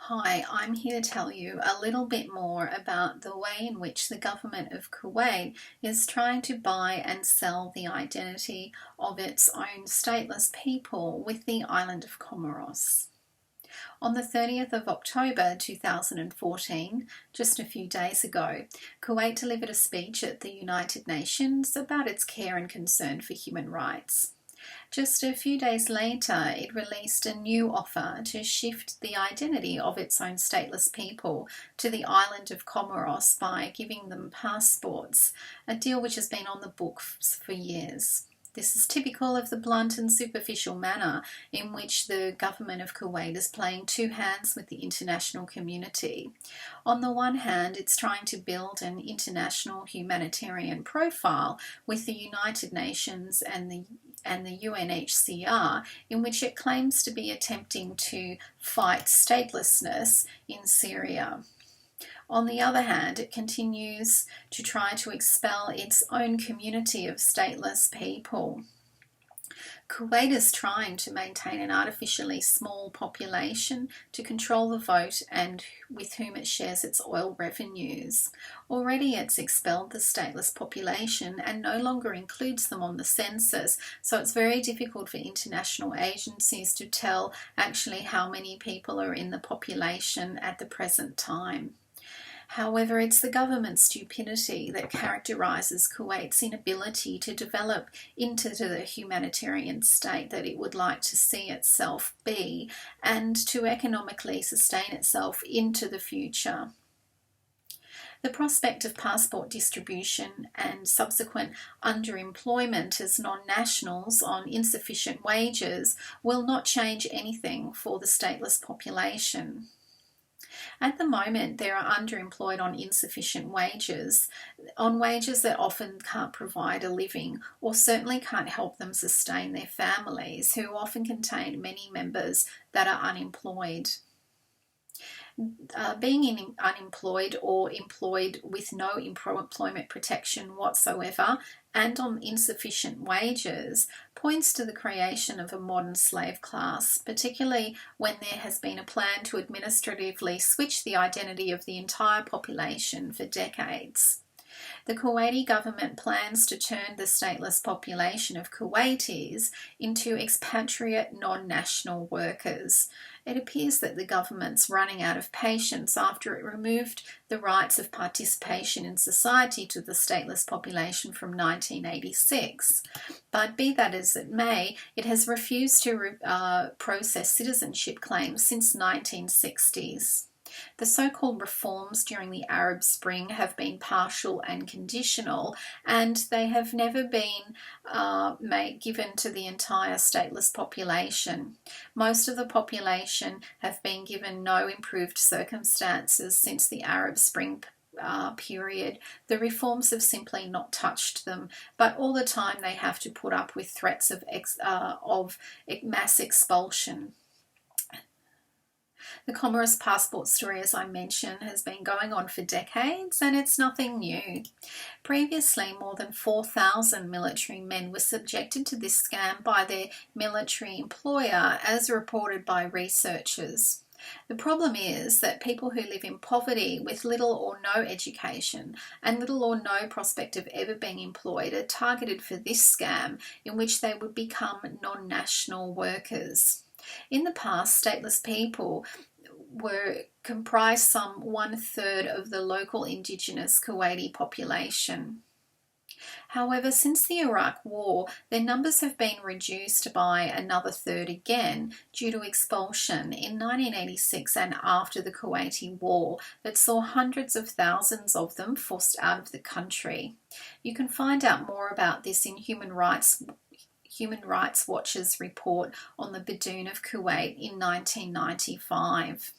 Hi, I'm here to tell you a little bit more about the way in which the government of Kuwait is trying to buy and sell the identity of its own stateless people with the island of Comoros. On the 30th of October 2014, just a few days ago, Kuwait delivered a speech at the United Nations about its care and concern for human rights. Just a few days later, it released a new offer to shift the identity of its own stateless people to the island of Comoros by giving them passports, a deal which has been on the books for years. This is typical of the blunt and superficial manner in which the government of Kuwait is playing two hands with the international community. On the one hand, it's trying to build an international humanitarian profile with the United Nations and the UNHCR, in which it claims to be attempting to fight statelessness in Syria. On the other hand, it continues to try to expel its own community of stateless people. Kuwait is trying to maintain an artificially small population to control the vote and with whom it shares its oil revenues. Already it's expelled the stateless population and no longer includes them on the census, so it's very difficult for international agencies to tell actually how many people are in the population at the present time. However, it's the government's stupidity that characterises Kuwait's inability to develop into the humanitarian state that it would like to see itself be and to economically sustain itself into the future. The prospect of passport distribution and subsequent underemployment as non-nationals on insufficient wages will not change anything for the stateless population. At the moment, they are underemployed on insufficient wages, on wages that often can't provide a living or certainly can't help them sustain their families, who often contain many members that are unemployed. Being unemployed or employed with no employment protection whatsoever and on insufficient wages points to the creation of a modern slave class, particularly when there has been a plan to administratively switch the identity of the entire population for decades. The Kuwaiti government plans to turn the stateless population of Kuwaitis into expatriate non-national workers. It appears that the government's running out of patience after it removed the rights of participation in society to the stateless population from 1986. But be that as it may, it has refused to process citizenship claims since 1960s. The so-called reforms during the Arab Spring have been partial and conditional, and they have never been given to the entire stateless population. Most of the population have been given no improved circumstances since the Arab Spring period. The reforms have simply not touched them, but all the time they have to put up with threats of mass expulsion. The Comoros passport story, as I mentioned, has been going on for decades and it's nothing new. Previously, more than 4,000 military men were subjected to this scam by their military employer, as reported by researchers. The problem is that people who live in poverty with little or no education and little or no prospect of ever being employed are targeted for this scam, in which they would become non-national workers. In the past, stateless people comprised some 1/3 of the local indigenous Kuwaiti population. However, since the Iraq War, their numbers have been reduced by another third again due to expulsion in 1986 and after the Kuwaiti War that saw hundreds of thousands of them forced out of the country. You can find out more about this in Human Rights Watch's report on the Bedoon of Kuwait in 1995.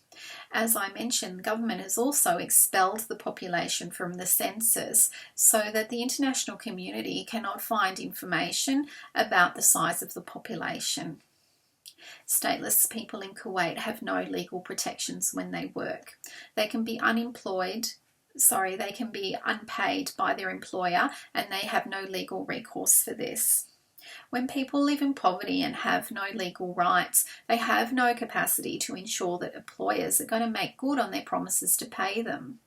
As I mentioned, the government has also expelled the population from the census so that the international community cannot find information about the size of the population. Stateless people in Kuwait have no legal protections when they work. They can be unpaid by their employer, and they have no legal recourse for this. When people live in poverty and have no legal rights, they have no capacity to ensure that employers are going to make good on their promises to pay them.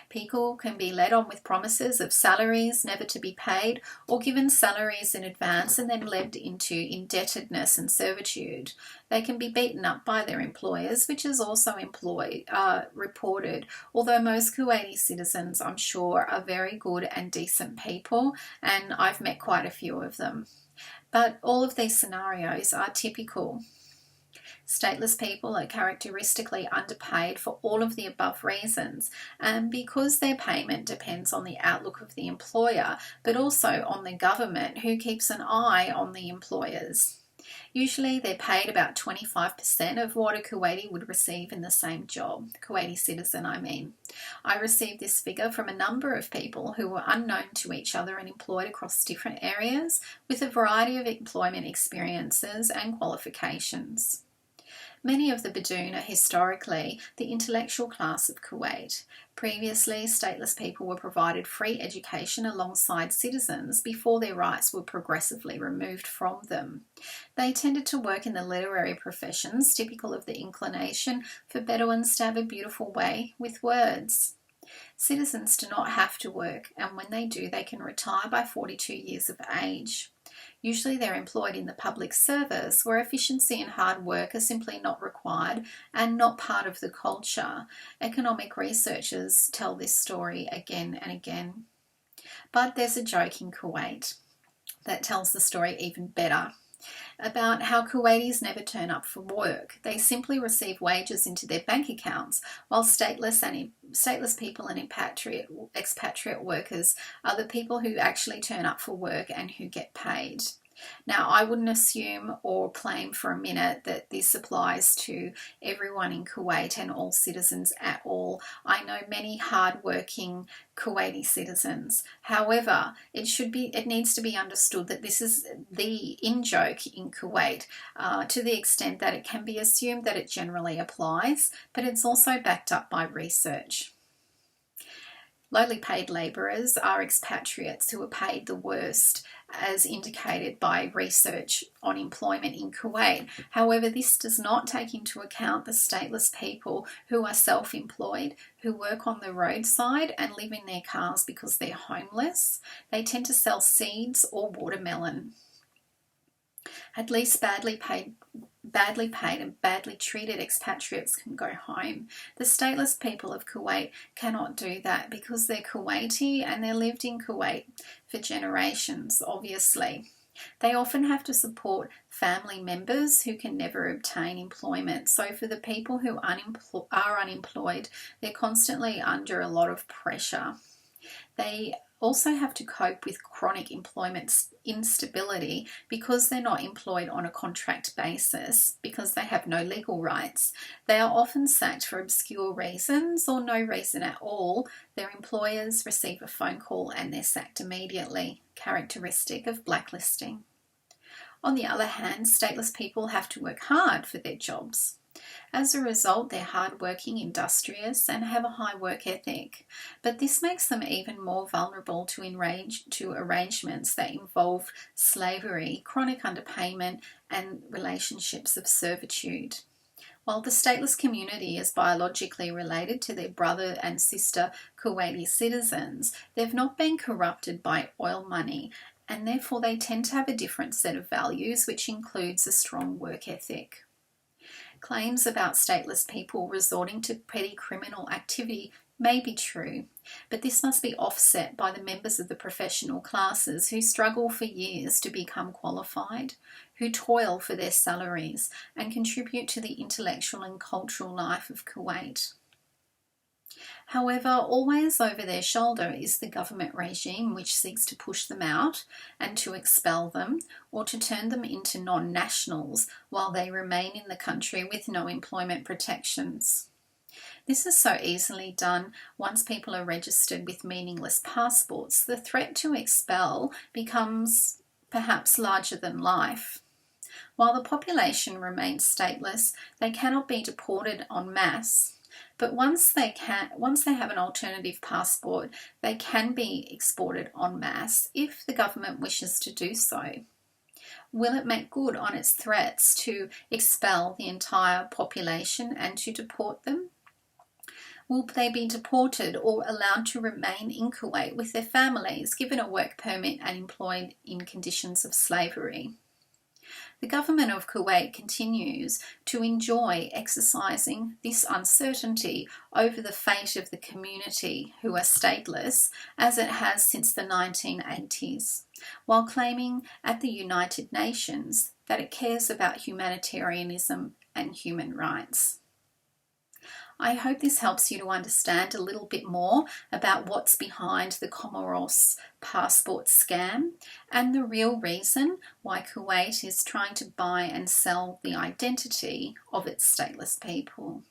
People can be led on with promises of salaries never to be paid, or given salaries in advance and then led into indebtedness and servitude. They can be beaten up by their employers, which is also reported, although most Kuwaiti citizens, I'm sure, are very good and decent people, and I've met quite a few of them. But all of these scenarios are typical. Stateless people are characteristically underpaid for all of the above reasons, and because their payment depends on the outlook of the employer, but also on the government, who keeps an eye on the employers. Usually they're paid about 25% of what a Kuwaiti would receive in the same job, Kuwaiti citizen I mean. I received this figure from a number of people who were unknown to each other and employed across different areas with a variety of employment experiences and qualifications. Many of the Bedoon are historically the intellectual class of Kuwait. Previously, stateless people were provided free education alongside citizens before their rights were progressively removed from them. They tended to work in the literary professions, typical of the inclination for Bedouins to have a beautiful way with words. Citizens do not have to work, and when they do, they can retire by 42 years of age. Usually they're employed in the public service, where efficiency and hard work are simply not required and not part of the culture. Economic researchers tell this story again and again. But there's a joke in Kuwait that tells the story even better, about how Kuwaitis never turn up for work. They simply receive wages into their bank accounts, while stateless people and expatriate workers are the people who actually turn up for work and who get paid. Now, I wouldn't assume or claim for a minute that this applies to everyone in Kuwait and all citizens at all. I know many hard-working Kuwaiti citizens. However, it needs to be understood that this is the in-joke in Kuwait, to the extent that it can be assumed that it generally applies, but it's also backed up by research. Lowly paid labourers are expatriates who are paid the worst, as indicated by research on employment in Kuwait. However, this does not take into account the stateless people who are self-employed, who work on the roadside and live in their cars because they're homeless. They tend to sell seeds or watermelon. At least badly paid and badly treated expatriates can go home. The stateless people of Kuwait cannot do that because they're Kuwaiti and they lived in Kuwait for generations, obviously. They often have to support family members who can never obtain employment. So for the people who are unemployed, they're constantly under a lot of pressure. They also have to cope with chronic employment instability because they're not employed on a contract basis, because they have no legal rights. They are often sacked for obscure reasons or no reason at all. Their employers receive a phone call and they're sacked immediately, characteristic of blacklisting. On the other hand, stateless people have to work hard for their jobs. As a result, they're hardworking, industrious, and have a high work ethic. But this makes them even more vulnerable to arrangements that involve slavery, chronic underpayment, and relationships of servitude. While the stateless community is biologically related to their brother and sister Kuwaiti citizens, they've not been corrupted by oil money, and therefore they tend to have a different set of values, which includes a strong work ethic. Claims about stateless people resorting to petty criminal activity may be true, but this must be offset by the members of the professional classes who struggle for years to become qualified, who toil for their salaries and contribute to the intellectual and cultural life of Kuwait. However, always over their shoulder is the government regime which seeks to push them out and to expel them or to turn them into non-nationals while they remain in the country with no employment protections. This is so easily done once people are registered with meaningless passports. The threat to expel becomes perhaps larger than life. While the population remains stateless, they cannot be deported en masse. But once they have an alternative passport, they can be exported en masse if the government wishes to do so. Will it make good on its threats to expel the entire population and to deport them? Will they be deported or allowed to remain in Kuwait with their families, given a work permit and employed in conditions of slavery? The government of Kuwait continues to enjoy exercising this uncertainty over the fate of the community who are stateless, as it has since the 1980s, while claiming at the United Nations that it cares about humanitarianism and human rights. I hope this helps you to understand a little bit more about what's behind the Comoros passport scam and the real reason why Kuwait is trying to buy and sell the identity of its stateless people.